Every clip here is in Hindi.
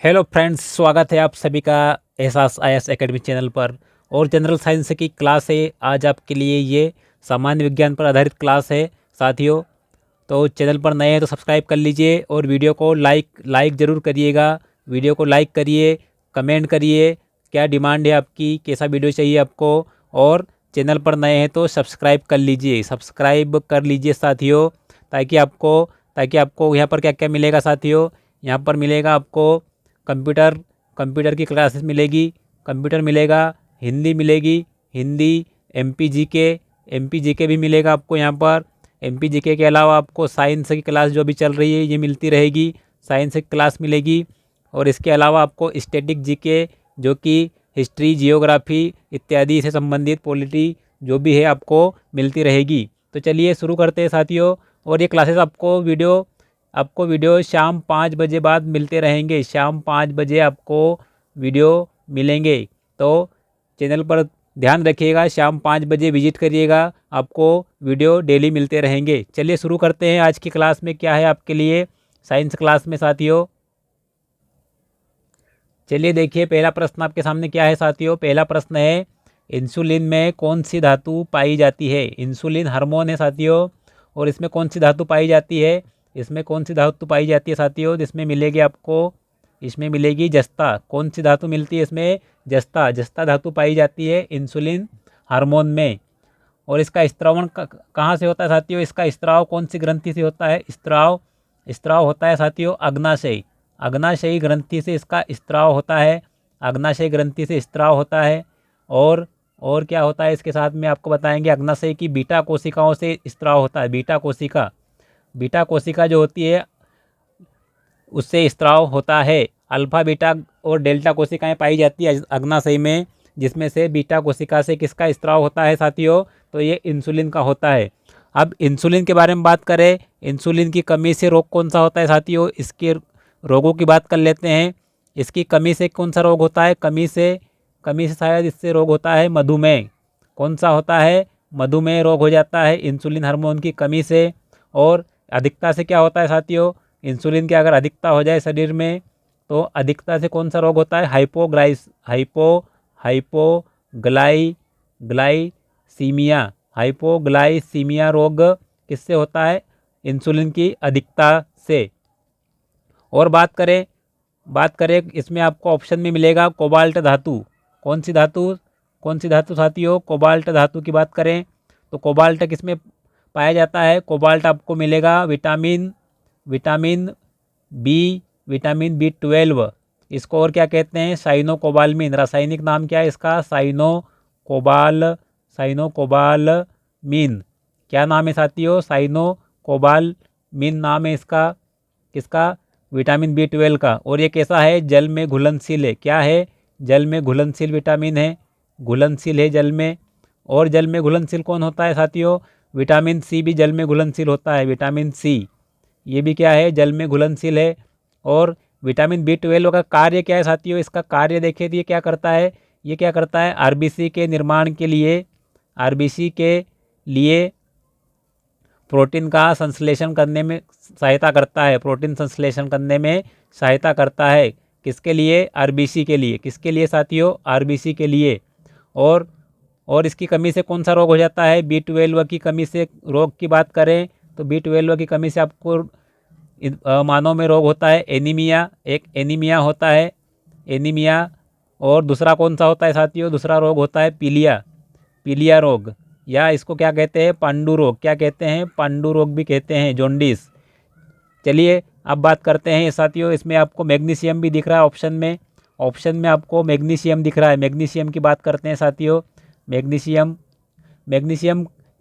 हेलो फ्रेंड्स, स्वागत है आप सभी का एहसास आईएएस एकेडमी चैनल पर। और जनरल साइंस की क्लास है आज आपके लिए। ये सामान्य विज्ञान पर आधारित क्लास है साथियों। तो चैनल पर नए हैं तो सब्सक्राइब कर लीजिए और वीडियो को लाइक ज़रूर करिएगा। वीडियो को लाइक करिए, कमेंट करिए क्या डिमांड है आपकी, कैसा वीडियो चाहिए आपको। और चैनल पर नए हैं तो सब्सक्राइब कर लीजिए, सब्सक्राइब कर लीजिए साथियों, ताकि आपको यहाँ पर क्या क्या मिलेगा साथियों। यहाँ पर मिलेगा आपको कंप्यूटर कंप्यूटर की क्लासेस मिलेगी, कंप्यूटर मिलेगा, हिंदी मिलेगी, हिंदी, एमपी जीके भी मिलेगा आपको यहाँ पर। एमपी जीके के अलावा आपको साइंस की क्लास जो भी चल रही है ये मिलती रहेगी, साइंस की क्लास मिलेगी। और इसके अलावा आपको स्टैटिक जीके जो कि हिस्ट्री, जियोग्राफी इत्यादि से संबंधित पॉलिटी जो भी है आपको मिलती रहेगी। तो चलिए शुरू करते हैं साथियों। और ये क्लासेस आपको वीडियो शाम 5 बजे बाद मिलते रहेंगे। शाम 5 बजे आपको वीडियो मिलेंगे, तो चैनल पर ध्यान रखिएगा, शाम 5 बजे विजिट करिएगा, आपको वीडियो डेली मिलते रहेंगे। चलिए शुरू करते हैं। आज की क्लास में क्या है आपके लिए साइंस क्लास में साथियों। चलिए देखिए, पहला प्रश्न आपके सामने क्या है साथियों। पहला प्रश्न है, इंसुलिन में कौन सी धातु पाई जाती है। इंसुलिन हार्मोन है साथियों, और इसमें कौन सी धातु पाई जाती है। इसमें कौन सी धातु पाई जाती है साथियों। इसमें मिलेगी आपको, इसमें मिलेगी जस्ता। कौन सी धातु मिलती है इसमें, जस्ता धातु पाई जाती है इंसुलिन हार्मोन में। और इसका स्त्रावण कहाँ से होता है साथियों। इसका स्त्राव कौन सी ग्रंथि से होता है। स्त्राव होता है साथियों अग्नाशयी, अग्नाशयी ग्रंथि से इसका स्त्राव होता है, अग्नाशयी ग्रंथि से स्त्राव होता है। और क्या होता है इसके साथ में आपको बताएंगे। अग्नाशय की बीटा कोशिकाओं से स्त्राव होता है। बीटा कोशिका जो होती है उससे स्त्राव होता है। अल्फा, बीटा और डेल्टा कोशिकाएं पाई जाती है अग्नाशय में, जिसमें से बीटा कोशिका से किसका स्त्राव होता है साथियों, तो ये इंसुलिन का होता है। अब इंसुलिन के बारे में बात करें, इंसुलिन की कमी से रोग कौन सा होता है साथियों। इसके रोगों की बात कर लेते हैं। इसकी कमी से कौन सा रोग होता है, कमी से शायद इससे रोग होता है मधुमेह। कौन सा होता है, मधुमेह रोग हो जाता है इंसुलिन हार्मोन की कमी से। और अधिकता से क्या होता है साथियों, इंसुलिन की अगर अधिकता हो जाए शरीर में तो अधिकता से कौन सा रोग होता है, हाइपोग्लाइसीमिया रोग किससे होता है, इंसुलिन की अधिकता से। और बात करें इसमें आपको ऑप्शन में मिलेगा कोबाल्ट धातु। कौन सी धातु साथियों, कोबाल्ट धातु की बात करें तो कोबाल्ट किसमें पाया जाता है। कोबाल्ट आपको मिलेगा विटामिन बी 12। इसको और क्या कहते हैं, साइनोकोबालमिन। रासायनिक नाम क्या है इसका, साइनोकोबालमिन। क्या नाम है साथियों, साइनोकोबालमिन नाम है इसका, किसका, विटामिन बी 12 का। और ये कैसा है, जल में घुलनशील है। क्या है, जल में घुलनशील विटामिन है, घुलनशील है जल में। और जल में घुलनशील कौन होता है साथियों, विटामिन सी भी जल में घुलनशील होता है। विटामिन सी ये भी क्या है, जल में घुलनशील है। और विटामिन बी 12 का कार्य क्या है साथियों। इसका कार्य देखिए, ये क्या करता है, आरबीसी के निर्माण के लिए, प्रोटीन का संश्लेषण करने में सहायता करता है। प्रोटीन संश्लेषण करने में सहायता करता है, किसके लिए, आरबीसी के लिए। किसके लिए साथियों, आरबीसी के लिए। और इसकी कमी से कौन सा रोग हो जाता है, बी 12 की कमी से रोग की बात करें तो बी 12 की कमी से आपको मानव में रोग होता है एनीमिया। एक एनीमिया होता है, एनीमिया। और दूसरा कौन सा होता है साथियों, दूसरा रोग होता है पीलिया रोग, या इसको क्या कहते हैं, पांडु रोग। क्या कहते हैं, पांडु रोग भी कहते हैं, जॉन्डिस। चलिए अब बात करते हैं साथियों, इसमें आपको मैग्नीशियम भी दिख रहा है ऑप्शन में आपको मैग्नीशियम दिख रहा है। मैग्नीशियम की बात करते हैं साथियों। मैग्नीशियम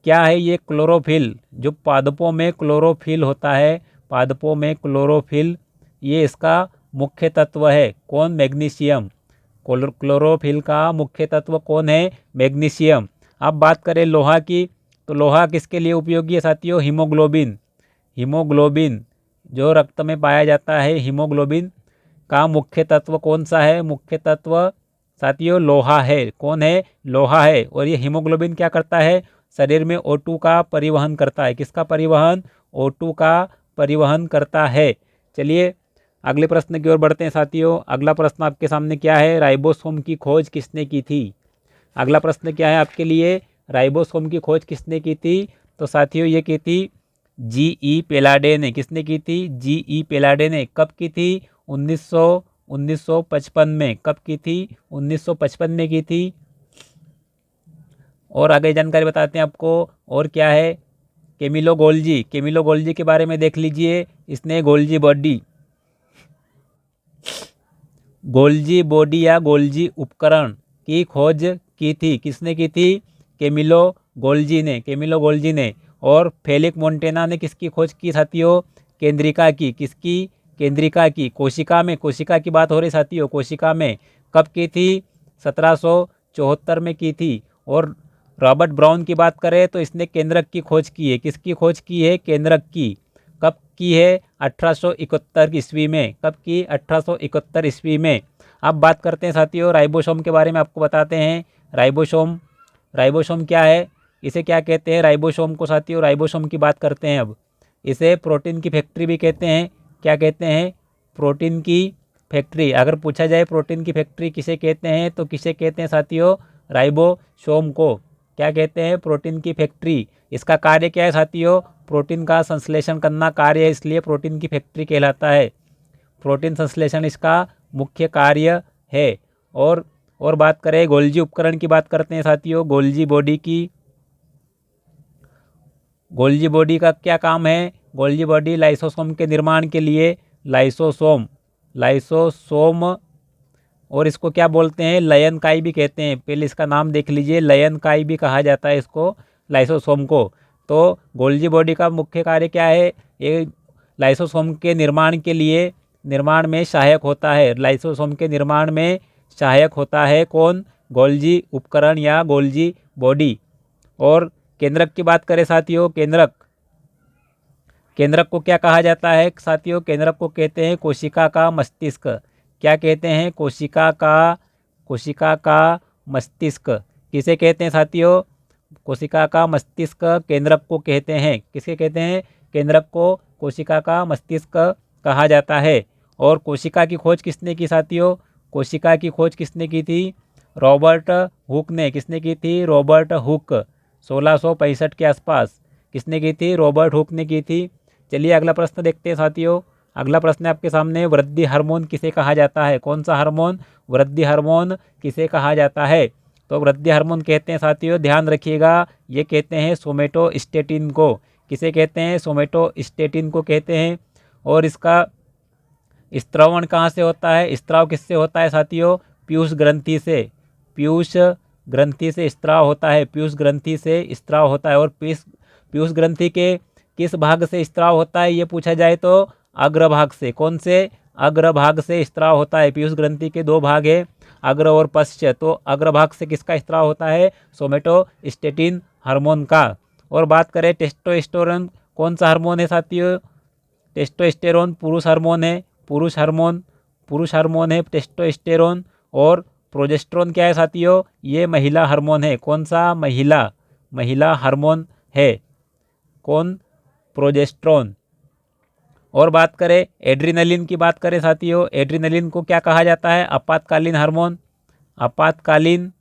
क्या है, ये क्लोरोफिल, जो पादपों में क्लोरोफिल होता है, पादपों में क्लोरोफिल, ये इसका मुख्य तत्व है। कौन, मैग्नीशियम। क्लोरोफिल का मुख्य तत्व कौन है, मैग्नीशियम। अब बात करें लोहा की, तो लोहा किसके लिए उपयोगी है साथियों, हीमोग्लोबिन जो रक्त में पाया जाता है, हीमोग्लोबिन का मुख्य तत्व कौन सा है, मुख्य तत्व साथियों लोहा है। कौन है, लोहा है। और ये हीमोग्लोबिन क्या करता है, शरीर में O2 का परिवहन करता है। किसका परिवहन, O2 का परिवहन करता है। चलिए अगले प्रश्न की ओर बढ़ते हैं साथियों। अगला प्रश्न आपके सामने क्या है, राइबोसोम की खोज किसने की थी। अगला प्रश्न क्या है आपके लिए, राइबोसोम की खोज किसने की थी। तो साथियों ये की थी जी.ई. पेलाडे ने। किसने की थी, जी.ई. पेलाडे ने। कब की थी, 1955 में। कब की थी, 1955 में की थी। और आगे जानकारी बताते हैं आपको। और क्या है, कैमिलो गोल्जी। कैमिलो गोल्जी के बारे में देख लीजिए। इसने गोल्जी बॉडी या गोल्जी उपकरण की खोज की थी। किसने की थी, कैमिलो गोल्जी ने। कैमिलो गोल्जी ने। और फेलिक्स मोंटेना ने किसकी खोज की साथियों, केंद्रिका की। किसकी, केंद्रिका की। कोशिका में, कोशिका की बात हो रही साथियों, कोशिका में। कब की थी, 1774 में की थी। और रॉबर्ट ब्राउन की बात करें तो इसने केंद्रक की खोज की है। किसकी खोज की है, केंद्रक की। कब की है, 1871 ईस्वी में। कब की, 1871 ईस्वी में। अब बात करते हैं साथियों राइबोसोम के बारे में, आपको बताते हैं। राइबोसोम, राइबोसोम क्या है, इसे क्या कहते हैं राइबोसोम को साथियों। राइबोसोम की बात करते हैं अब। इसे प्रोटीन की फैक्ट्री भी कहते हैं। क्या कहते हैं, प्रोटीन की फैक्ट्री। अगर पूछा जाए प्रोटीन की फैक्ट्री किसे कहते हैं, तो किसे कहते हैं साथियों, राइबोसोम को। क्या कहते हैं, प्रोटीन की फैक्ट्री। इसका कार्य क्या है साथियों, प्रोटीन का संश्लेषण करना कार्य है, इसलिए प्रोटीन की फैक्ट्री कहलाता है। प्रोटीन संश्लेषण इसका मुख्य कार्य है। और बात करें गोल्जी उपकरण की बात करते हैं साथियों, गोल्जी बॉडी की। गोल्जी बॉडी का क्या काम है, गोल्जी बॉडी लाइसोसोम के निर्माण के लिए, लाइसोसोम और इसको क्या बोलते हैं, लयन काई भी कहते हैं। पहले इसका नाम देख लीजिए, लयन काई भी कहा जाता है इसको, लाइसोसोम को। तो गोल्जी बॉडी का मुख्य कार्य क्या है, ये लाइसोसोम के निर्माण के लिए, निर्माण में सहायक होता है। लाइसोसोम के निर्माण में सहायक होता है कौन, गोल्जी उपकरण या गोल्जी बॉडी। और केंद्रक की बात करें साथियों, केंद्रक, केंद्रक को क्या कहा जाता है साथियों, केंद्रक को कहते हैं कोशिका का मस्तिष्क। क्या कहते हैं, कोशिका का मस्तिष्क। किसे कहते हैं साथियों, कोशिका का मस्तिष्क केंद्रक को कहते हैं। किसे कहते हैं, केंद्रक को कोशिका का मस्तिष्क कहा जाता है। और कोशिका की खोज किसने की साथियों, कोशिका की खोज किसने की थी, रॉबर्ट हुक ने। किसने की थी, रॉबर्ट हुक। 1665 के आसपास किसने की थी, रॉबर्ट हुक ने की थी। चलिए अगला प्रश्न देखते हैं साथियों। अगला प्रश्न आपके सामने, वृद्धि हार्मोन किसे कहा जाता है। कौन सा हार्मोन, वृद्धि हार्मोन किसे कहा जाता है। तो वृद्धि हार्मोन कहते हैं साथियों, ध्यान रखिएगा, ये कहते हैं सोमेटोस्टेटिन को। किसे कहते हैं, सोमेटोस्टेटिन को कहते हैं। और इसका स्त्रवण कहाँ से होता है, स्त्राव किससे होता है साथियों, पीयूष ग्रंथि से। पीयूष ग्रंथि से स्त्राव होता है, पीयूष ग्रंथि से स्त्राव होता है। और पीयूष ग्रंथि के किस भाग से स्त्राव होता है, ये पूछा जाए तो अग्रभाग से। कौन से, अग्रभाग से स्त्राव होता है। पीयूष ग्रंथि के दो भाग है, अग्र और पश्च। तो अग्रभाग से किसका स्त्राव होता है, सोमेटोस्टेटिन हार्मोन का। और बात करें टेस्टोस्टेरोन, कौन सा हार्मोन है साथियों, टेस्टोस्टेरोन पुरुष हार्मोन है, पुरुष हार्मोन है टेस्टोस्टेरोन। और प्रोजेस्टेरोन क्या है साथियों, ये महिला हार्मोन है। कौन सा, महिला हार्मोन है, कौन, प्रोजेस्टेरोन। और बात करें एड्रीनलिन की बात करें साथियों, एड्रीनलिन को क्या कहा जाता है, आपातकालीन हार्मोन, आपातकालीन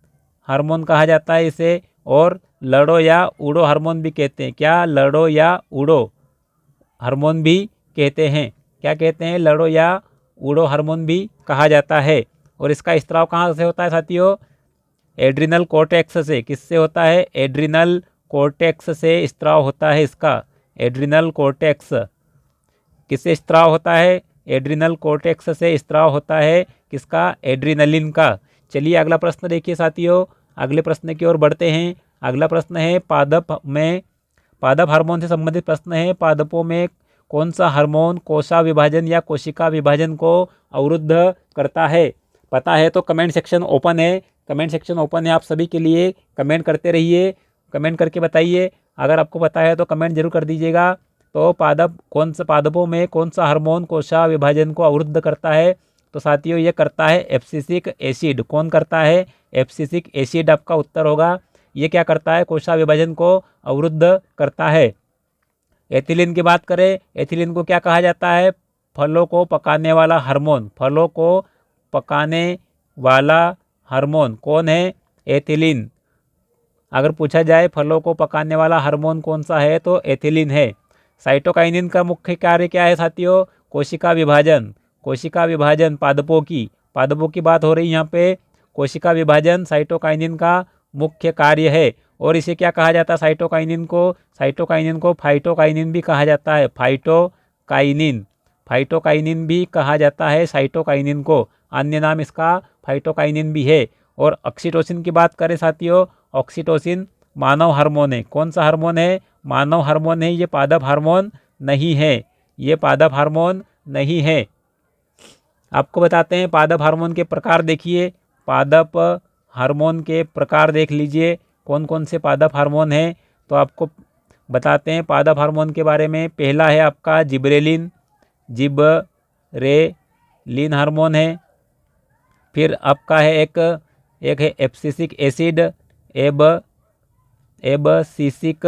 हार्मोन कहा जाता है इसे। और लड़ो या उड़ो हार्मोन भी कहते हैं। क्या, लड़ो या उड़ो हार्मोन भी कहते हैं। क्या कहते हैं, लड़ो या उड़ो हार्मोन भी कहा जाता है। और इसका स्त्राव कहाँ से होता है साथियों, एड्रिनल कॉर्टेक्स से। किससे होता है, एड्रिनल कॉर्टेक्स से स्त्राव होता है इसका। एड्रिनल कॉर्टेक्स किससे स्त्राव होता है, एड्रिनल कॉर्टेक्स से स्त्राव होता है किसका, एड्रिनलिन का। चलिए अगला प्रश्न देखिए साथियों, अगले प्रश्न की ओर बढ़ते हैं। अगला प्रश्न है पादप में, पादप हार्मोन से संबंधित प्रश्न है। पादपों में कौन सा हार्मोन कोशिका विभाजन या कोशिका विभाजन को अवरुद्ध करता है। पता है तो कमेंट सेक्शन ओपन है, कमेंट सेक्शन ओपन है आप सभी के लिए। कमेंट करते रहिए, कमेंट करके बताइए। अगर आपको पता है तो कमेंट जरूर कर दीजिएगा। तो पादपों में कौन सा हार्मोन कोशिका विभाजन को अवरुद्ध करता है। तो साथियों ये करता है एब्सिसिक एसिड। कौन करता है, एब्सिसिक एसिड आपका उत्तर होगा। ये क्या करता है, कोशिका विभाजन को अवरुद्ध करता है। एथिलीन की बात करें, एथिलीन को क्या कहा जाता है, फलों को पकाने वाला हार्मोन, फलों को पकाने वाला हार्मोन कौन है? एथिलीन। अगर पूछा जाए फलों को पकाने वाला हार्मोन कौन सा है तो एथिलीन है। साइटोकाइनिन का मुख्य कार्य क्या है साथियों? कोशिका विभाजन। कोशिका विभाजन पादपों की बात हो रही यहाँ पे। कोशिका विभाजन साइटोकाइनिन का मुख्य कार्य है। और इसे क्या कहा जाता है साइटोकाइनिन को? साइटोकाइनिन को फाइटोकाइनिन भी कहा जाता है। फाइटोकाइनिन भी कहा जाता है साइटोकाइनिन को, अन्य नाम इसका फाइटोकाइनिन भी है। और ऑक्सीटोसिन की बात करें साथियों, ऑक्सीटोसिन मानव हार्मोन है। कौन सा हार्मोन है? मानव हार्मोन है। ये पादप हार्मोन नहीं है, ये पादप हार्मोन नहीं है। आपको बताते हैं पादप हार्मोन के प्रकार। देखिए पादप हार्मोन के प्रकार देख लीजिए कौन कौन से पादप हार्मोन हैं। तो आपको बताते हैं पादप हार्मोन के बारे में। पहला है आपका जिब्रेलिन हार्मोन है। फिर आपका है एक है एब्सिसिक एसिड, एब्सिसिक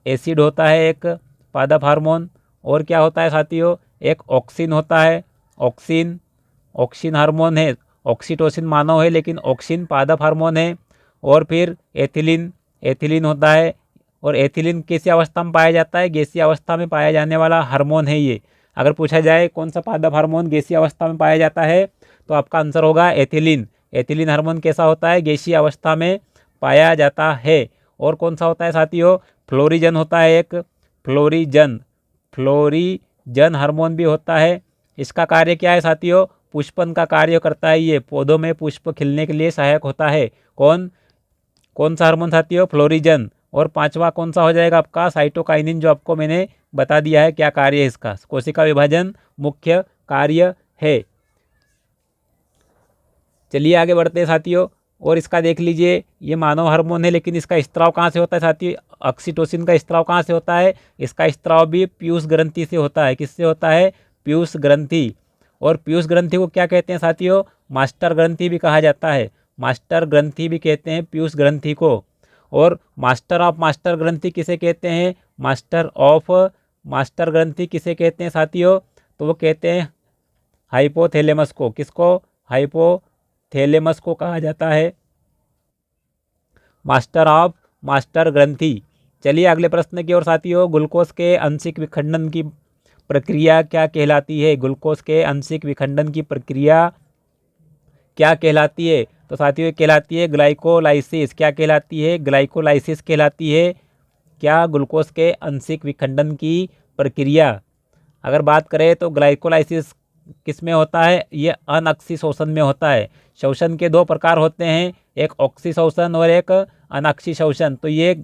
एसिड होता है एक पादप हार्मोन। और क्या होता है साथियों? एक ऑक्सिन होता है, ऑक्सिन हार्मोन है। ऑक्सीटोसिन मानव है लेकिन ऑक्सिन पादप हार्मोन है। और फिर एथिलीन होता है। और एथिलीन किस अवस्था में पाया जाता है? गैसीय अवस्था में पाया जाने वाला हार्मोन है ये। अगर पूछा जाए कौन सा पादप हार्मोन गैसीय अवस्था में पाया जाता है तो आपका आंसर होगा एथिलीन। एथिलीन हार्मोन कैसा होता है? गैसीय अवस्था में पाया जाता है। और कौन सा होता है साथियों? फ्लोरिजन होता है एक, फ्लोरिजन हार्मोन भी होता है। इसका कार्य क्या है साथियों? पुष्पन का कार्य करता है ये, पौधों में पुष्प खिलने के लिए सहायक होता है। कौन सा हार्मोन साथियों? फ्लोरिजन। और पांचवा कौन सा हो जाएगा आपका? साइटोकाइनिन, जो आपको मैंने बता दिया है क्या कार्य है इसका। कोशिका विभाजन मुख्य कार्य है। चलिए आगे बढ़ते हैं साथियों। और इसका देख लीजिए ये मानव हार्मोन है लेकिन इसका स्त्राव कहाँ से होता है साथियों? ऑक्सीटोसिन का स्त्राव कहाँ से होता है? इसका स्त्राव भी पीयूष ग्रंथि से होता है। किससे होता है? पीयूष ग्रंथि। और पीयूष ग्रंथि को क्या कहते हैं साथियों? मास्टर ग्रंथि भी कहा जाता है, मास्टर ग्रंथि भी कहते हैं पीयूष ग्रंथि को। और मास्टर ऑफ मास्टर ग्रंथि किसे कहते हैं? मास्टर ऑफ मास्टर ग्रंथि किसे कहते हैं साथियों? तो वो कहते हैं हाइपोथैलेमस को। किसको? हाइपोथैलेमस को कहा जाता है मास्टर ऑफ मास्टर ग्रंथि। चलिए अगले प्रश्न की ओर साथियों। ग्लूकोज के आंशिक विखंडन की प्रक्रिया क्या कहलाती है? ग्लूकोज के आंशिक विखंडन की प्रक्रिया क्या कहलाती है? तो साथियों ये कहलाती है ग्लाइकोलाइसिस। क्या कहलाती है? ग्लाइकोलाइसिस कहलाती है। क्या? ग्लूकोज के आंशिक विखंडन की प्रक्रिया। अगर बात करें तो ग्लाइकोलाइसिस किस में होता है? ये अनअक्षी शोषण में होता है। शोषण के दो प्रकार होते हैं, एक ऑक्सी शोषण और एक अनअक्षी शोषण। तो ये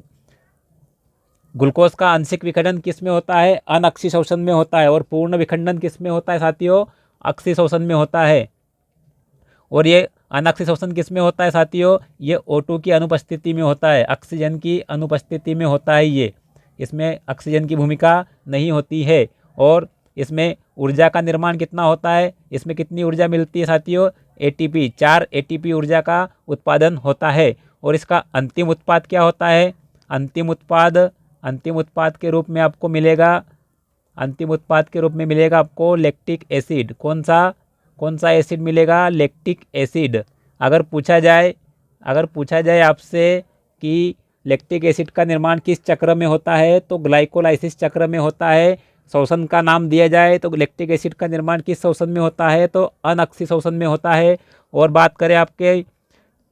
ग्लूकोज का आंशिक विखंडन किस में होता है? अनअक्षी शोषण में होता है। और पूर्ण विखंडन किस में होता है साथियों? अक्षी शोषण में होता है। और ये अनअक्षी शोषण किस में होता है साथियों? ये O2 की अनुपस्थिति में होता है, ऑक्सीजन की अनुपस्थिति में होता है ये। इसमें ऑक्सीजन की भूमिका नहीं होती है। और इसमें ऊर्जा का निर्माण कितना होता है? इसमें कितनी ऊर्जा मिलती है साथियों? ATP, 4 ATP ऊर्जा का उत्पादन होता है। और इसका अंतिम उत्पाद क्या होता है? अंतिम उत्पाद के रूप में आपको मिलेगा, अंतिम उत्पाद के रूप में मिलेगा आपको लैक्टिक एसिड। कौन सा एसिड मिलेगा? Lactic acid. अगर पूछा जाए आपसे कि लैक्टिक एसिड का निर्माण किस चक्र में होता है तो ग्लाइकोलाइसिस चक्र में होता है। शोषण का नाम दिया जाए तो लैक्टिक एसिड का निर्माण किस शोषण में होता है तो अनअक्षी शोषण में होता है। और बात करें आपके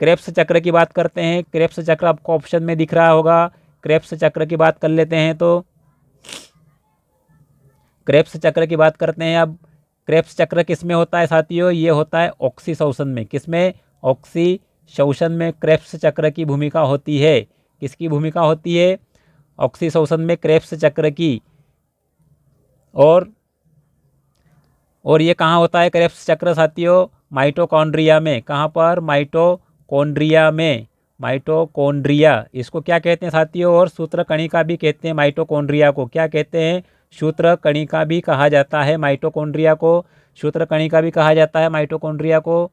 क्रेब्स चक्र की बात करते हैं। क्रेब्स चक्र आपको ऑप्शन में दिख रहा होगा। क्रेब्स चक्र की बात कर लेते हैं तो क्रेब्स चक्र की बात करते हैं। अब क्रेब्स चक्र किस में होता है साथियों? ये होता है ऑक्सी शोषण में। किस में? ऑक्सी शोषण में क्रेब्स चक्र की भूमिका होती है। किसकी भूमिका होती है? ऑक्सी शोषण में क्रेब्स चक्र की। और ये कहाँ होता है क्रेब्स चक्र साथियों? माइटोकॉन्ड्रिया में। कहाँ पर? माइटोकॉन्ड्रिया में। माइटोकॉन्ड्रिया इसको क्या कहते हैं साथियों? और सूत्रकणिका भी कहते हैं माइटोकॉन्ड्रिया को। क्या कहते हैं? सूत्रकणिका भी कहा जाता है माइटोकॉन्ड्रिया को। सूत्रकणिका भी कहा जाता है माइटोकॉन्ड्रिया को।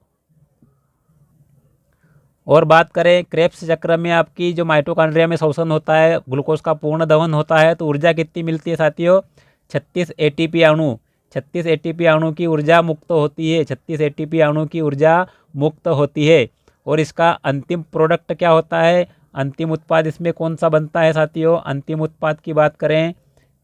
और बात करें क्रेब्स चक्र में आपकी जो माइटोकॉन्ड्रिया में शोषण होता है, ग्लूकोज का पूर्ण दहन होता है तो ऊर्जा कितनी मिलती है साथियों? 36 ATP अणु 36 एटीपी अणु की ऊर्जा मुक्त होती है, 36 एटीपी अणु की ऊर्जा मुक्त होती है। और इसका अंतिम प्रोडक्ट क्या होता है, अंतिम उत्पाद इसमें कौन सा बनता है साथियों? अंतिम उत्पाद की बात करें,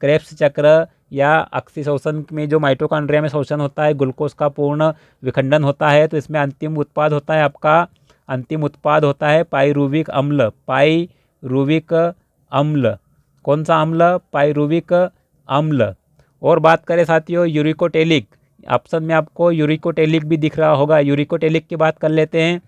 क्रेब्स चक्र या अक्सी शोषण में जो माइटोकॉन्ड्रिया में शोषण होता है, ग्लूकोज का पूर्ण विखंडन होता है, तो इसमें अंतिम उत्पाद होता है आपका, अंतिम उत्पाद होता है पाइरुविक अम्ल। पाइरुविक अम्ल, कौन सा अम्ल? पाइरुविक अम्ल। और बात करें साथियों यूरिकोटेलिक, ऑप्शन में आपको यूरिकोटेलिक भी दिख रहा होगा, यूरिकोटेलिक की बात कर लेते हैं।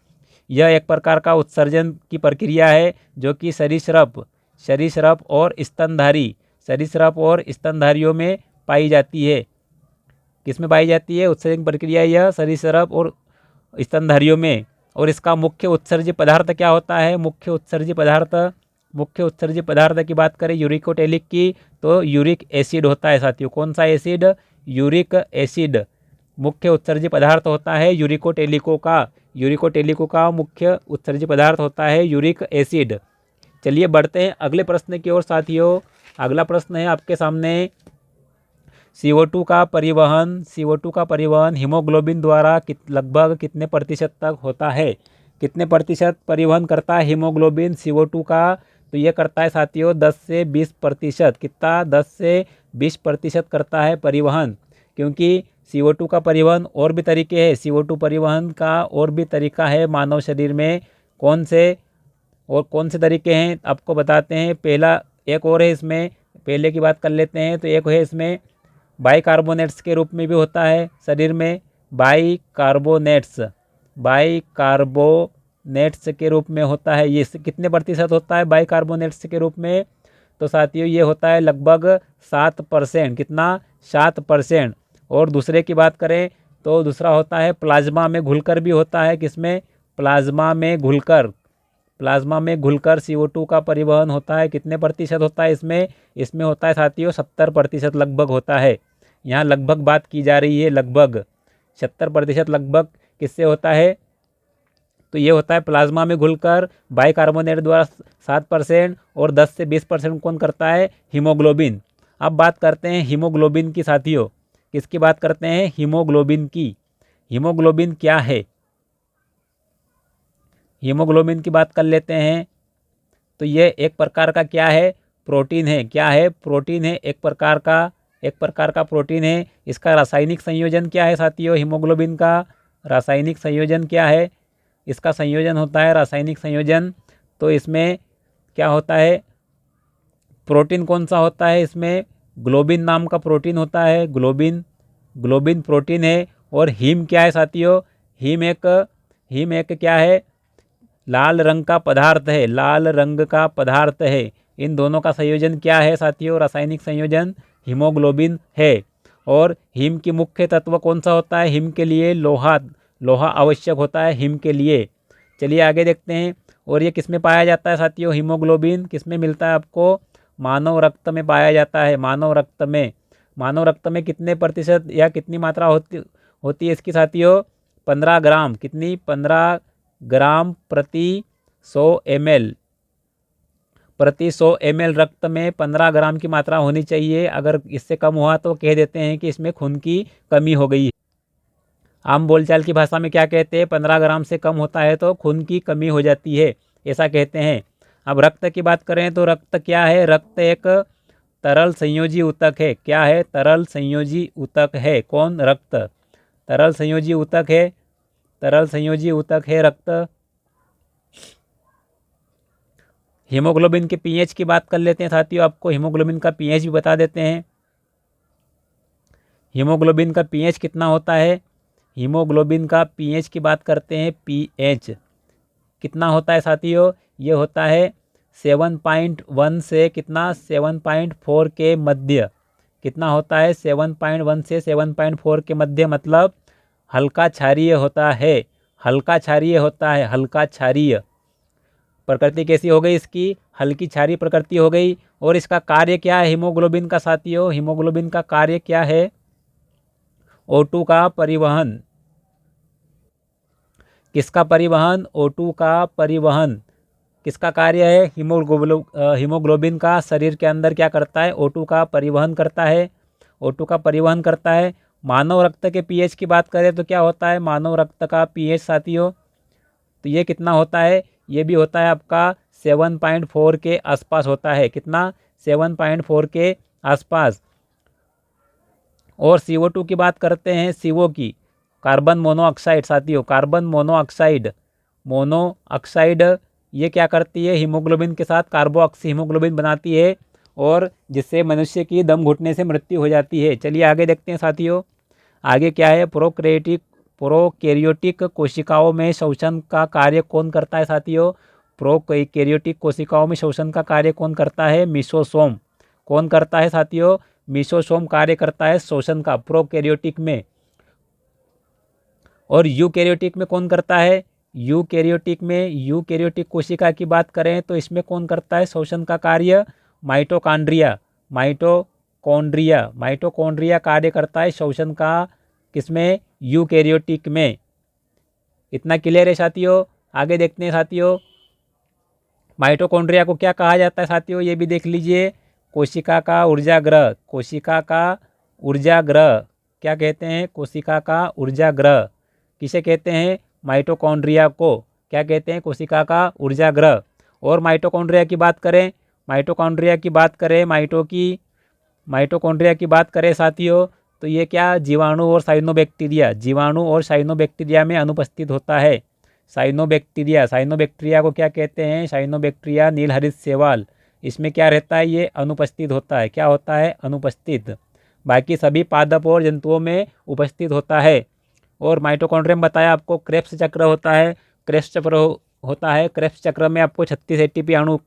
यह एक प्रकार का उत्सर्जन की प्रक्रिया है जो कि सरीसृप और स्तनधारी, सरीसृप और स्तनधारियों में पाई जाती है। किस में पाई जाती है उत्सर्जन प्रक्रिया? यह सरीसृप और स्तनधारियों में। और इसका मुख्य उत्सर्ज्य पदार्थ क्या होता है? मुख्य उत्सर्ज्य पदार्थ की बात करें यूरिकोटेलिक की, तो यूरिक एसिड होता है साथियों। कौन सा एसिड? यूरिक एसिड मुख्य उत्सर्ज्य पदार्थ होता है यूरिकोटेलिको का मुख्य उत्सर्ज्य पदार्थ होता है यूरिक एसिड। चलिए बढ़ते हैं अगले प्रश्न की ओर साथियों। अगला प्रश्न है आपके सामने, CO2 का परिवहन हीमोग्लोबिन द्वारा लगभग कितने प्रतिशत तक होता है? कितने प्रतिशत परिवहन करता है हीमोग्लोबिन CO2 का? तो ये करता है साथियों 10 से 20%। कितना? 10 से 20% करता है परिवहन। क्योंकि CO2 का परिवहन और भी तरीके हैं, CO2 परिवहन का और भी तरीका है मानव शरीर में। कौन से तरीके हैं आपको बताते हैं। पहला एक और है इसमें, पहले की बात कर लेते हैं। तो एक है इसमें बाइकार्बोनेट्स के रूप में भी होता है शरीर में, बाइकार्बोनेट्स के रूप में होता है। ये कितने प्रतिशत होता है बाइकार्बोनेट्स के रूप में? तो साथियों ये होता है लगभग 7%। कितना? 7%। और दूसरे की बात करें तो दूसरा होता है प्लाज्मा में घुलकर भी होता है। किसमें? प्लाज्मा में घुलकर CO2 का परिवहन होता है। कितने प्रतिशत होता है इसमें? इसमें होता है साथियों 70% लगभग होता है। यहाँ लगभग बात की जा रही है, लगभग 70% लगभग किससे होता है? तो ये होता है प्लाज्मा में घुलकर बाइकार्बोनेट द्वारा 7%, और 10 से 20% कौन करता है? हीमोग्लोबिन। अब बात करते हैं हीमोग्लोबिन की साथियों। किसकी बात करते हैं? हीमोग्लोबिन की। हीमोग्लोबिन क्या है? हीमोग्लोबिन की बात कर लेते हैं। तो ये एक प्रकार का क्या है? प्रोटीन है। क्या है? प्रोटीन है, एक प्रकार का प्रोटीन है। इसका रासायनिक संयोजन क्या है साथियों? हीमोग्लोबिन का रासायनिक संयोजन क्या है? इसका संयोजन होता है रासायनिक संयोजन। तो इसमें क्या होता है? प्रोटीन कौन सा होता है इसमें? ग्लोबिन नाम का प्रोटीन होता है, ग्लोबिन प्रोटीन है। और हीम क्या है साथियों? हीम एक क्या है? लाल रंग का पदार्थ है। इन दोनों का संयोजन क्या है साथियों? रासायनिक संयोजन हीमोग्लोबिन है। और हीम की मुख्य तत्व कौन सा होता है? हीम के लिए लोहा आवश्यक होता है हीम के लिए। चलिए आगे देखते हैं। और ये किस में पाया जाता है साथियों? हीमोग्लोबिन किस में मिलता है आपको? मानव रक्त में पाया जाता है। मानव रक्त में कितने प्रतिशत या कितनी मात्रा होती है इसकी साथियों? 15 ग्राम। कितनी? 15 ग्राम प्रति 100 ml रक्त में 15 ग्राम की मात्रा होनी चाहिए। अगर इससे कम हुआ तो कह देते हैं कि इसमें खून की कमी हो गई है। आम बोलचाल की भाषा में क्या कहते हैं? 15 ग्राम से कम होता है तो खून की कमी हो जाती है, ऐसा कहते हैं। अब रक्त की बात करें तो रक्त क्या है? रक्त एक तरल संयोजी ऊतक है। क्या है? तरल संयोजी ऊतक है। कौन? रक्त तरल संयोजी ऊतक है रक्त। हीमोग्लोबिन के पीएच की बात कर लेते हैं साथियों। आपको हीमोग्लोबिन का पीएच भी बता देते हैं। हीमोग्लोबिन का पीएच कितना होता है? हीमोग्लोबिन का पीएच की बात करते हैं। पीएच कितना होता है साथियों? ये होता है 7.1 से कितना? 7.4 के मध्य। कितना होता है? 7.1 से 7.4 के मध्य, मतलब हल्का क्षारीय होता है। हल्का क्षारीय प्रकृति कैसी हो गई इसकी? हल्की क्षारीय प्रकृति हो गई। और इसका कार्य क्या है हीमोग्लोबिन का साथियों? हीमोग्लोबिन का कार्य क्या है? O2 का परिवहन। किसका परिवहन? O2 का परिवहन। किसका कार्य है? हीमोग्लोबिन का शरीर के अंदर क्या करता है? O2 का परिवहन करता है। O2 का परिवहन करता है। मानव रक्त के पीएच की बात करें तो क्या होता है मानव रक्त का पीएच साथियों, तो ये कितना होता है, ये भी होता है आपका 7.4 के आसपास होता है। कितना? 7.4 के आसपास। और CO2 की बात करते हैं, CO की, कार्बन मोनोऑक्साइड साथियों, कार्बन मोनोऑक्साइड, मोनोऑक्साइड ये क्या करती है, हीमोग्लोबिन के साथ कार्बोऑक्सी हीमोग्लोबिन बनाती है और जिससे मनुष्य की दम घुटने से मृत्यु हो जाती है। चलिए आगे देखते हैं साथियों, आगे क्या है, प्रोकैरियोटिक कोशिकाओं में शोषण का कार्य कौन करता है साथियों, प्रोकैरियोटिक कोशिकाओं में शोषण का कार्य कौन करता है, मिसोसोम। कौन करता है साथियों, मिसोसोम कार्य करता है शोषण का प्रोकैरियोटिक में। और यूकैरियोटिक में कौन करता है, यूकैरियोटिक में, यूकैरियोटिक कोशिका की बात करें तो इसमें कौन करता है शोषण का कार्य, माइटोकॉन्ड्रिया, माइटोकॉन्ड्रिया, माइटोकॉन्ड्रिया कार्य करता है शोषण का, किसमें, यूकैरियोटिक में। इतना क्लियर है साथियों। आगे देखते हैं साथियों, माइटोकॉन्ड्रिया को क्या कहा जाता है साथियों, ये भी देख लीजिए, कोशिका का ऊर्जागृह, कोशिका का ऊर्जागृह, क्या कहते हैं, कोशिका का ऊर्जागृह। किसे कहते हैं, माइटोकॉन्ड्रिया को क्या कहते हैं, कोशिका का ऊर्जागृह। और माइटोकॉन्ड्रिया की बात करें, माइटोकॉन्ड्रिया की बात करें, माइटोकॉन्ड्रिया की बात करें साथियों, तो ये क्या, जीवाणु और साइनोबैक्टीरिया, जीवाणु और साइनोबैक्टीरिया में अनुपस्थित होता है। साइनोबैक्टीरिया, साइनोबैक्टीरिया को क्या कहते हैं, साइनोबैक्टीरिया नीलहरित शैवाल, इसमें क्या रहता है, ये अनुपस्थित होता है। क्या होता है, अनुपस्थित। बाकी सभी पादप और जंतुओं में उपस्थित होता है। और माइटोकॉन्ड्रिया में बताया आपको क्रेब्स चक्र होता है, क्रेब्स चक्र होता है, क्रेब्स चक्र में आपको 36 ATP अणु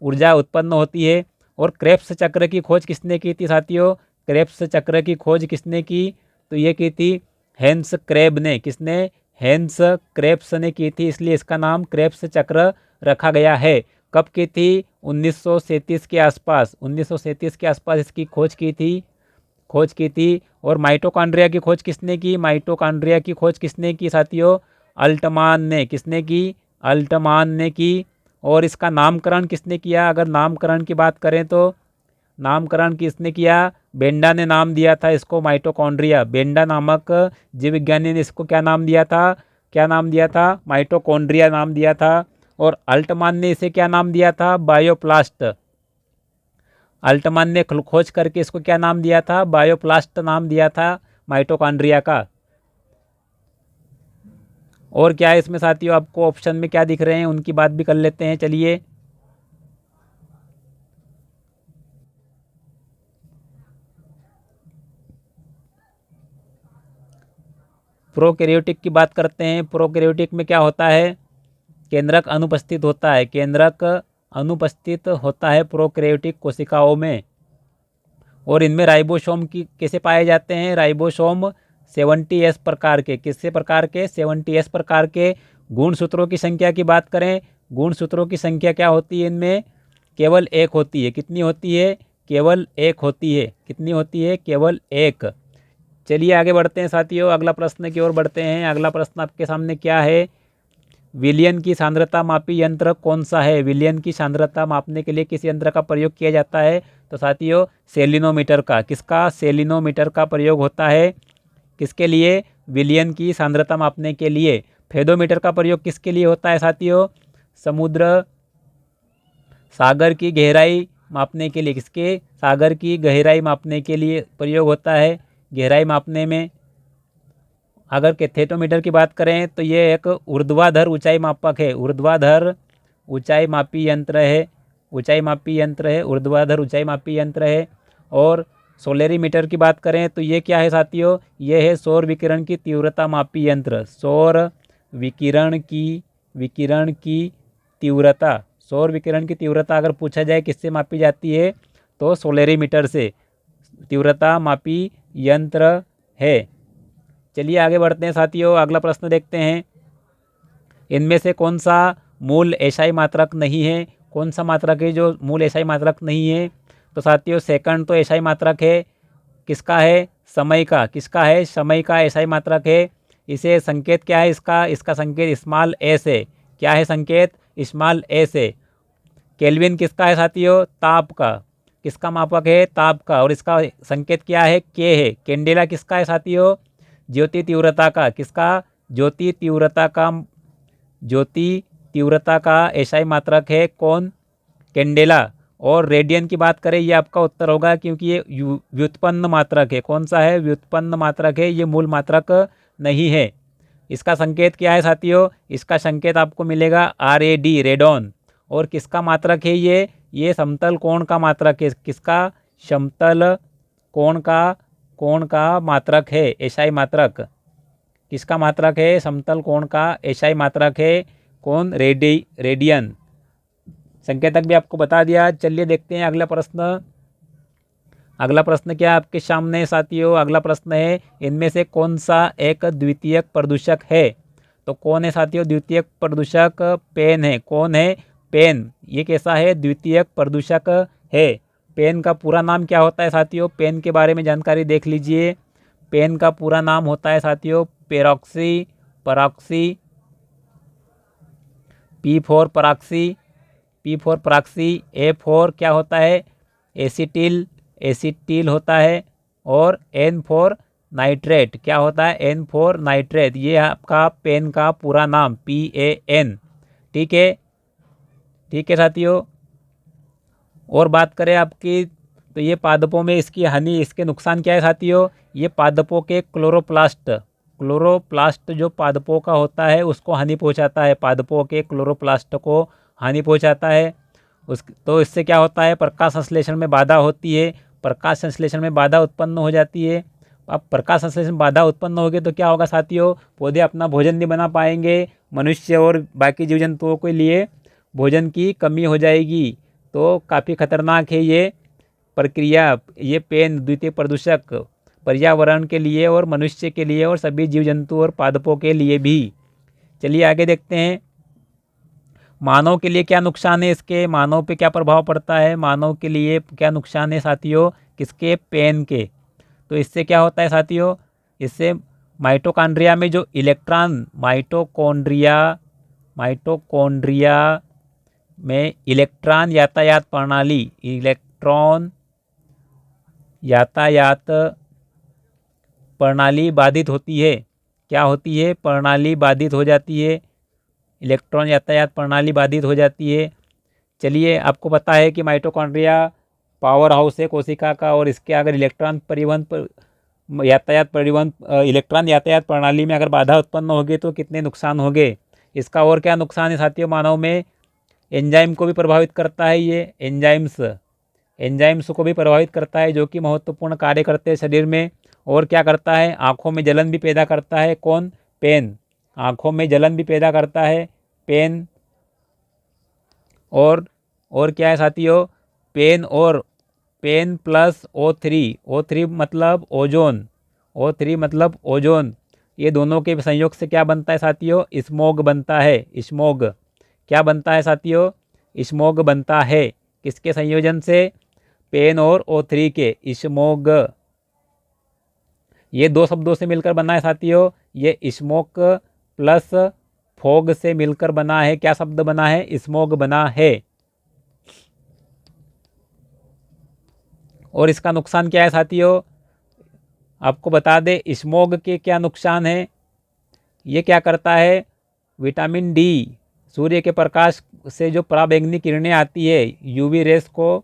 ऊर्जा उत्पन्न होती है। और क्रेब्स चक्र की खोज किसने की थी साथियों, क्रेब्स चक्र की खोज किसने की, तो ये की थी हेंस क्रेब ने। किसने, हेंस क्रेब्स ने की थी, इसलिए इसका नाम क्रेब्स चक्र रखा गया है। कब की थी, 1937 के आसपास, 1937 के आसपास इसकी खोज की थी। और माइटोकॉन्ड्रिया की खोज किसने की, माइटोकॉन्ड्रिया की खोज किसने की साथियों, अल्टमान ने। किसने की, अल्टमान ने की। और इसका नामकरण किसने किया, अगर नामकरण की बात करें तो नामकरण किसने किया, बेंडा ने नाम दिया था इसको माइटोकॉन्ड्रिया। बेंडा नामक जीव विज्ञानी ने इसको क्या नाम दिया था, माइटोकॉन्ड्रिया नाम दिया था। और अल्टमान ने इसे क्या नाम दिया था, बायोप्लास्ट। अल्टमान ने खोज करके इसको क्या नाम दिया था, बायोप्लास्ट नाम दिया था माइटोकॉन्ड्रिया का। और क्या है इसमें साथियों, आपको ऑप्शन में क्या दिख रहे हैं उनकी बात भी कर लेते हैं। चलिए, प्रोकैरियोटिक की बात करते हैं। प्रोकैरियोटिक में क्या होता है, केंद्रक अनुपस्थित होता है, केंद्रक अनुपस्थित होता है प्रोकैरियोटिक कोशिकाओं में। और इनमें राइबोसोम की कैसे पाए जाते हैं, राइबोसोम 70S प्रकार के, किससे प्रकार के, 70S प्रकार के। गुणसूत्रों की संख्या की बात करें, गुणसूत्रों की संख्या क्या होती है इनमें, केवल एक होती है। कितनी होती है, केवल एक होती है। कितनी होती है, केवल एक। चलिए आगे बढ़ते हैं साथियों, अगला प्रश्न की ओर बढ़ते हैं। अगला प्रश्न आपके सामने क्या है, विलयन की सांद्रता मापी यंत्र कौन सा है, विलयन की सांद्रता मापने के लिए किस यंत्र का प्रयोग किया जाता है, तो साथियों सेलिनोमीटर का। किसका, सेलिनोमीटर का प्रयोग होता है, किसके लिए, विलयन की सांद्रता मापने के लिए। फेदोमीटर का प्रयोग किसके लिए होता है साथियों, समुद्र सागर की गहराई मापने के लिए। किसके, सागर की गहराई मापने के लिए प्रयोग होता है, गहराई मापने में। अगर कैथेटोमीटर की बात करें तो ये एक ऊर्ध्वाधर ऊंचाई मापक है, ऊर्ध्वाधर ऊंचाई मापी यंत्र है, ऊंचाई मापी यंत्र है, ऊर्ध्वाधर ऊंचाई मापी यंत्र है। और सोलेरीमीटर की बात करें तो ये क्या है साथियों, ये है सौर विकिरण की तीव्रता मापी यंत्र, सौर विकिरण की तीव्रता। सौर विकिरण की तीव्रता अगर पूछा जाए किससे मापी जाती है तो सोलेरीमीटर से तीव्रता मापी यंत्र है। चलिए आगे बढ़ते हैं साथियों, अगला प्रश्न देखते हैं। इनमें से कौन सा मूल एसआई मात्रक नहीं है, कौन सा मात्रक है जो मूल एसआई मात्रक नहीं है, तो साथियों सेकंड तो एसआई मात्रक है। किसका है, समय का। किसका है, समय का एसआई मात्रक है। इसे संकेत क्या है इसका संकेत स्मॉल एस है। क्या है संकेत, स्मॉल एस है। केल्विन किसका है साथियों, ताप का। किसका मापक है? ताप का। और इसका संकेत क्या है? के है। कैंडेला किसका है साथियों? ज्योति तीव्रता का। किसका? ज्योति तीव्रता का। ज्योति तीव्रता का एसआई मात्रक है कौन? कैंडेला। और रेडियन की बात करें, ये आपका उत्तर होगा क्योंकि ये व्युत्पन्न मात्रक है। कौन सा है? व्युत्पन्न मात्रक है, ये मूल मात्रक नहीं है। इसका संकेत क्या है साथियों? इसका संकेत आपको मिलेगा RAD, रेडॉन। और किसका मात्रक है ये समतल कोण का मात्रक है। किसका? समतल कोण का मात्रक है, एसआई मात्रक। किसका मात्रक है? समतल कोण का एसआई मात्रक है कौन? रेडियन। संकेतक भी आपको बता दिया। चलिए देखते हैं अगला प्रश्न। अगला प्रश्न क्या आपके सामने साथियों? अगला प्रश्न है, इनमें से कौन सा एक द्वितीयक प्रदूषक है? तो कौन है साथियों द्वितीयक प्रदूषक? पेन है। कौन है? पेन। ये कैसा है? द्वितीयक प्रदूषक है। पेन का पूरा नाम क्या होता है साथियों? पेन के बारे में जानकारी देख लीजिए। पेन का पूरा नाम होता है साथियों peroxy proxy. P for proxy, A for क्या होता है? एसिटिल होता है। और N फॉर नाइट्रेट। क्या होता है? N for nitrate. ये आपका पेन का पूरा नाम PAN। ठीक है साथियों। और बात करें आपकी, तो ये पादपों में इसकी हानि, इसके नुकसान क्या है साथियों? ये पादपों के क्लोरोप्लास्ट जो पादपों का होता है उसको हानि पहुंचाता है। पादपों के क्लोरोप्लास्ट को हानि पहुंचाता है। तो इससे क्या होता है? प्रकाश संश्लेषण में बाधा होती है। प्रकाश संश्लेषण में बाधा उत्पन्न हो जाती है। अब प्रकाश संश्लेषण में बाधा उत्पन्न होगी तो क्या होगा साथियों? पौधे अपना भोजन नहीं बना पाएंगे। मनुष्य और बाकी जीव जंतुओं के लिए भोजन की कमी हो जाएगी। तो काफ़ी खतरनाक है ये प्रक्रिया। ये पेन द्वितीय प्रदूषक पर्यावरण के लिए और मनुष्य के लिए और सभी जीव जंतु और पादपों के लिए भी। चलिए आगे देखते हैं। मानव के लिए क्या नुकसान है इसके? मानव पे क्या प्रभाव पड़ता है? मानव के लिए क्या नुकसान है साथियों? किसके? पेन के। तो इससे क्या होता है साथियों? इससे माइटोकॉन्ड्रिया में जो इलेक्ट्रॉन, माइटोकॉन्ड्रिया में इलेक्ट्रॉन यातायात प्रणाली बाधित होती है। क्या होती है? प्रणाली बाधित हो जाती है। इलेक्ट्रॉन यातायात प्रणाली बाधित हो जाती है। चलिए आपको पता है कि माइटोकॉन्ड्रिया पावर हाउस है कोशिका का, और इसके अगर इलेक्ट्रॉन यातायात प्रणाली में अगर बाधा उत्पन्न होगी तो कितने नुकसान होंगे। इसका और क्या नुकसान है साथियों? मानव में एंजाइम को भी प्रभावित करता है। ये एंजाइम्स को भी प्रभावित करता है जो कि महत्वपूर्ण कार्य करते हैं शरीर में। और क्या करता है? आँखों में जलन भी पैदा करता है। कौन? पेन। आँखों में जलन भी पैदा करता है पेन। और क्या है साथियों? पेन और पेन प्लस O3 मतलब ओजोन। ये दोनों के संयोग से क्या बनता है साथियों? स्मॉग बनता है। स्मॉग क्या बनता है साथियों? स्मॉग बनता है। किसके संयोजन से? पेन और O3 के। स्मॉग ये दो शब्दों से मिलकर बना है साथियों। ये स्मोक प्लस फॉग से मिलकर बना है। क्या शब्द बना है? स्मॉग बना है। और इसका नुकसान क्या है साथियों? आपको बता दें स्मॉग के क्या नुकसान है। ये क्या करता है? विटामिन डी, सूर्य के प्रकाश से जो पराबैंगनी किरणें आती है, UV रेस को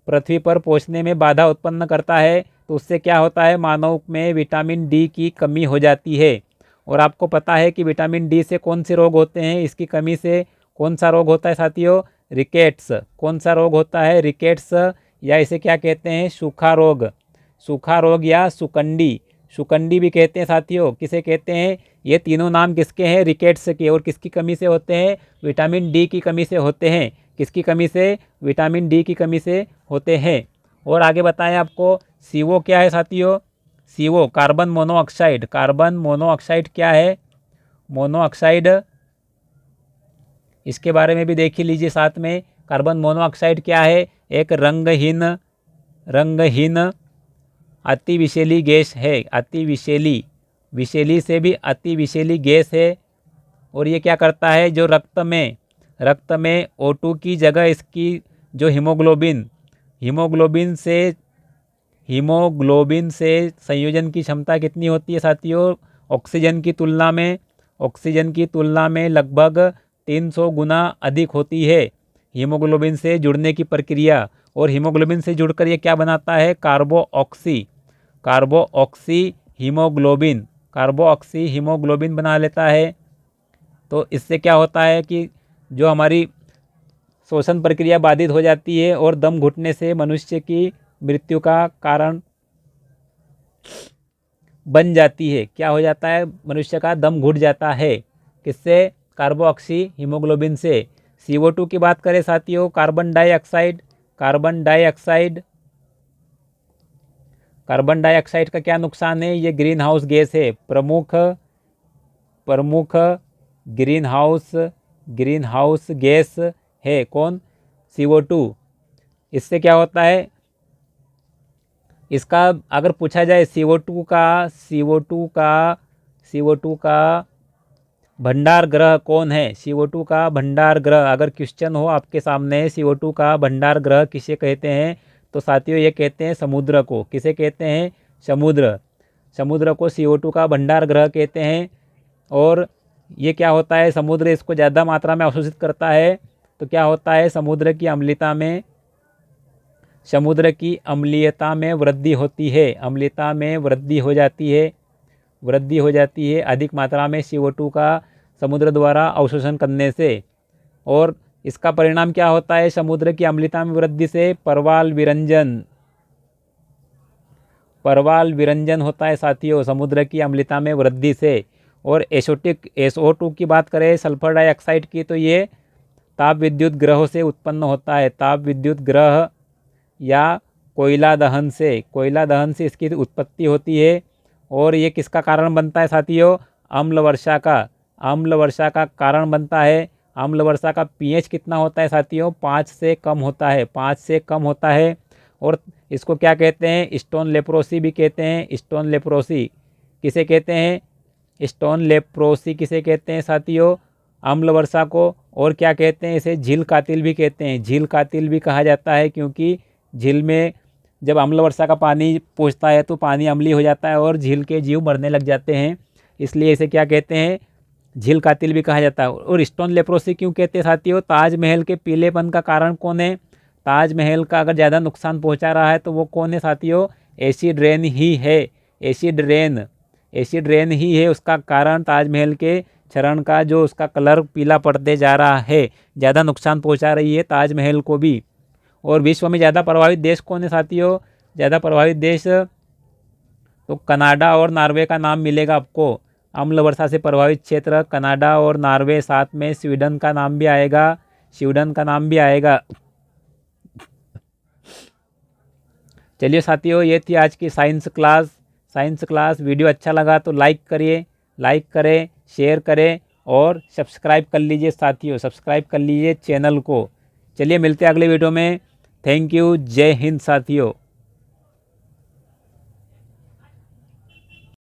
पृथ्वी पर पहुंचने में बाधा उत्पन्न करता है। तो उससे क्या होता है? मानव में विटामिन डी की कमी हो जाती है। और आपको पता है कि विटामिन डी से कौन से रोग होते हैं? इसकी कमी से कौन सा रोग होता है साथियों? रिकेट्स। कौन सा रोग होता है? रिकेट्स, या इसे क्या कहते हैं? सूखा रोग या सुकंडी भी कहते हैं साथियों। किसे कहते हैं? ये तीनों नाम किसके हैं? रिकेट्स के। और किसकी कमी से होते हैं? विटामिन डी की कमी से होते हैं। किसकी कमी से? विटामिन डी की कमी से होते हैं। और आगे बताएं आपको CO क्या है साथियों? CO carbon monoxide. क्या है? मोनोऑक्साइड, इसके बारे में भी देख ही लीजिए साथ में। कार्बन मोनोऑक्साइड क्या है? एक रंगहीन अति विषैली गैस है। विषैली से भी अति विषैली गैस है। और ये क्या करता है? जो रक्त में O2 की जगह इसकी जो हीमोग्लोबिन हीमोग्लोबिन से संयोजन की क्षमता कितनी होती है साथियों? ऑक्सीजन की तुलना में लगभग 300 गुना अधिक होती है हीमोग्लोबिन से जुड़ने की प्रक्रिया। और हीमोग्लोबिन से जुड़कर ये क्या बनाता है? कार्बोऑक्सी हीमोग्लोबिन बना लेता है। तो इससे क्या होता है कि जो हमारी श्वसन प्रक्रिया बाधित हो जाती है और दम घुटने से मनुष्य की मृत्यु का कारण बन जाती है। क्या हो जाता है? मनुष्य का दम घुट जाता है। किससे? कार्बोऑक्सी हीमोग्लोबिन से। CO2 की बात करें साथियों, कार्बन डाइऑक्साइड का क्या नुकसान है? ये ग्रीन हाउस गैस है, प्रमुख ग्रीन हाउस गैस है। कौन? CO2। इससे क्या होता है? इसका अगर पूछा जाए CO2 का भंडार ग्रह कौन है? CO2 का भंडार ग्रह अगर क्वेश्चन हो आपके सामने, CO2 का भंडार ग्रह किसे कहते हैं? तो साथियों ये कहते हैं समुद्र को। किसे कहते हैं? समुद्र को CO2 का भंडार ग्रह कहते हैं। और ये क्या होता है? समुद्र इसको ज़्यादा मात्रा में अवशोषित करता है। तो क्या होता है? समुद्र की अम्लीयता में वृद्धि होती है। अम्लीयता में वृद्धि हो जाती है अधिक मात्रा में CO2 का समुद्र द्वारा अवशोषण करने से। और इसका परिणाम क्या होता है? समुद्र की अम्लीयता में वृद्धि से परवाल विरंजन होता है साथियों, समुद्र की अम्लीयता में वृद्धि से। और SO2 की बात करें, सल्फर डाइऑक्साइड की, तो ये ताप विद्युत ग्रहों से उत्पन्न होता है। ताप विद्युत ग्रह या कोयला दहन से इसकी उत्पत्ति होती है। और ये किसका कारण बनता है साथियों? अम्ल वर्षा का कारण बनता है। अम्ल वर्षा का pH कितना होता है साथियों? 5 से कम होता है। और इसको क्या कहते हैं? स्टोन लेप्रोसी भी कहते हैं। स्टोन लेप्रोसी किसे कहते हैं? किसे कहते हैं साथियों? अम्ल वर्षा को। और क्या कहते हैं? इसे झील कातिल भी कहते हैं। झील कातिल भी कहा जाता है, क्योंकि झील में जब अम्ल वर्षा का पानी पहुँचता है तो पानी अम्लीय हो जाता है और झील के जीव मरने लग जाते हैं। इसलिए इसे क्या कहते हैं? झील कातिल भी कहा जाता है। और स्टोन लेप्रोसी क्यों कहते हैं साथियों? ताजमहल के पीलेपन का कारण कौन है? ताजमहल का अगर ज़्यादा नुकसान पहुंचा रहा है तो वो कौन है साथियों? एसिड रेन ही है। एसिड रेन ही है उसका कारण। ताजमहल के क्षरण का जो उसका कलर पीला पड़ते जा रहा है, ज़्यादा नुकसान पहुंचा रही है ताजमहल को भी। और विश्व में ज़्यादा प्रभावित देश कौन है साथियों? ज़्यादा प्रभावित देश तो कनाडा और नॉर्वे का नाम मिलेगा आपको। अम्ल वर्षा से प्रभावित क्षेत्र कनाडा और नॉर्वे, साथ में स्वीडन का नाम भी आएगा। चलिए साथियों, ये थी आज की साइंस क्लास। वीडियो अच्छा लगा तो लाइक करें, शेयर करें और सब्सक्राइब कर लीजिए साथियों, सब्सक्राइब कर लीजिए चैनल को। चलिए मिलते हैं अगले वीडियो में। Thank you. जय हिंद साथियों।